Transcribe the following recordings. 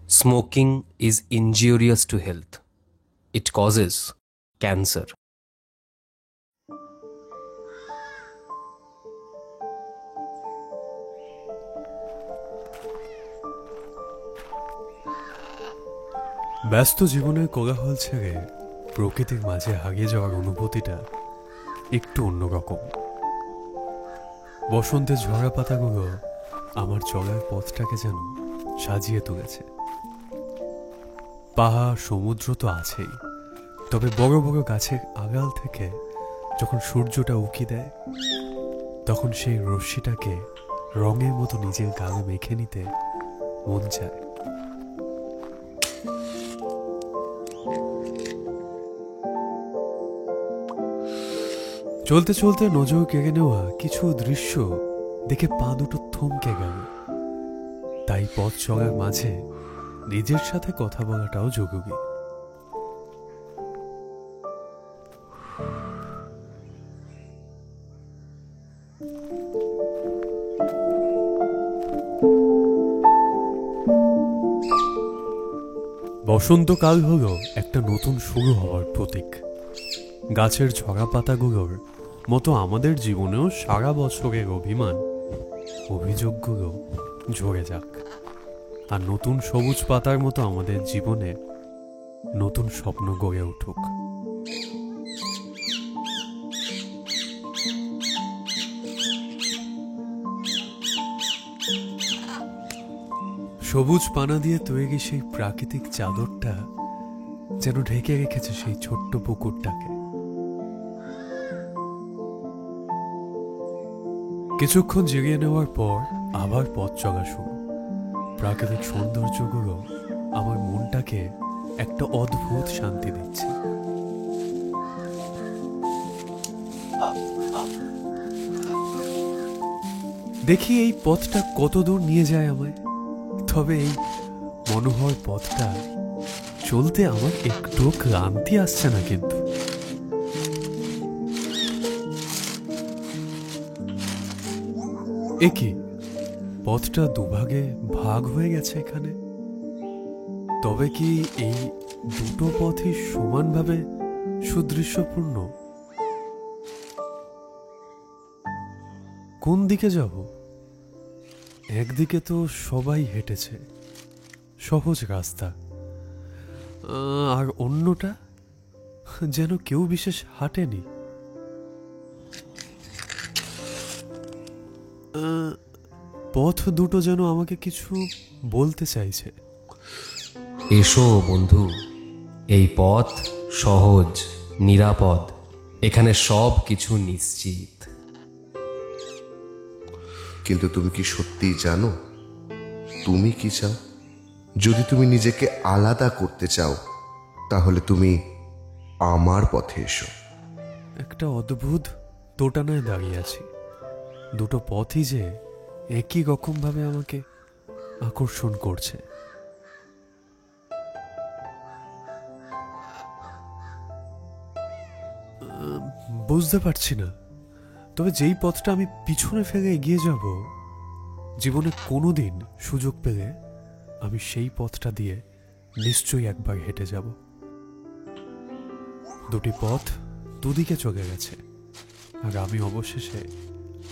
Smoking is injurious to health. It causes cancer. ব্যস্ত জীবনের কোলাহল ছেড়ে প্রকৃতির মাঝে হারিয়ে যাওয়ার অনুভূতিটা একটু অন্যরকম। বসন্তের ঝরা পাতাগুলো আমার চলার পথটাকে যেন সাজিয়ে তুলেছে। পাহাড় সমুদ্র তো আছেই, তবে বড় বড় গাছের আড়াল থেকে যখন সূর্যটা উঁকি দেয় তখন সেই রশ্মিটাকে রঙের মতো নিজের গায়ে মেখে নিতে মন চায়। চলতে চলতে নজর কেড়ে নেওয়া কিছু দৃশ্য দেখে পা দুটো থমকে গেল। তাই পথ চলার মাঝে নিজের সাথে কথা বলাটাও জরুরি। বসন্তকাল হলো একটা নতুন শুরু হওয়ার প্রতীক। গাছের ঝরা পাতাগুলোর মতো আমাদের জীবনেও সারা বছরের অভিযোগগুলো ঝরে যাক, আর নতুন সবুজ পাতার মতো আমাদের জীবনে নতুন স্বপ্ন গড়ে উঠুক। সবুজ পানা দিয়ে তৈরি সেই প্রাকৃতিক চাদরটা যেন ঢেকে রেখেছে সেই ছোট্ট পুকুরটাকে। কিছুক্ষণ জিরিয়ে নেওয়ার পর আবার পথ চলা শুরু। প্রাকৃতিক সৌন্দর্যগুলো আমার মনটাকে একটা অদ্ভুত শান্তি দিচ্ছে। দেখি এই পথটা কত দূর নিয়ে যায় আমায়। তবে এই মনোহর পথটা চলতে আমার একটু ক্লান্তি আসছে না কিন্তু। একই পথটা দুভাগে ভাগ হয়ে গেছে এখানে। তবে কি এই দুটো পথই সমানভাবে সুদৃশ্যপূর্ণ? কোন দিকে যাব? একদিকে তো সবাই হেঁটেছে, সহজ রাস্তা, আর অন্যটা যেন কেউ বিশেষ হাঁটেনি। পথ দুটো যেন আমাকে কিছু বলতে চাইছে। এসো বন্ধু, এই পথ সহজ, নিরাপদ, এখানে সব কিছু নিশ্চিত। কিন্তু তুমি কি সত্যিই জানো তুমি কি চাও? যদি তুমি নিজেকে আলাদা করতে চাও তাহলে তুমি আমার পথে এসো। একটা অদ্ভুত দোটানায় দাঁড়িয়ে আছি। দুটো পথই যে একই রকম ভাবে আমাকে আকর্ষণ করছে। বুঝতে পারছি না, তবে যেই পথটা আমি পিছনে ফেলে এগিয়ে যাব, জীবনে কোনোদিন সুযোগ পেলে আমি সেই পথটা দিয়ে নিশ্চয়ই একবার হেঁটে যাব। দুটি পথ দুদিকে চলে গেছে, আর আমি অবশেষে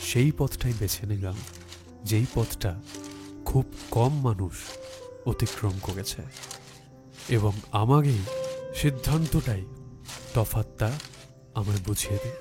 সেই পথটাই বেছে নিলাম, যেই পথটা খুব কম মানুষ অতিক্রম করেছে। এবং আমার এই সিদ্ধান্তটাই তফাৎটা আমায় বুঝিয়ে দিল।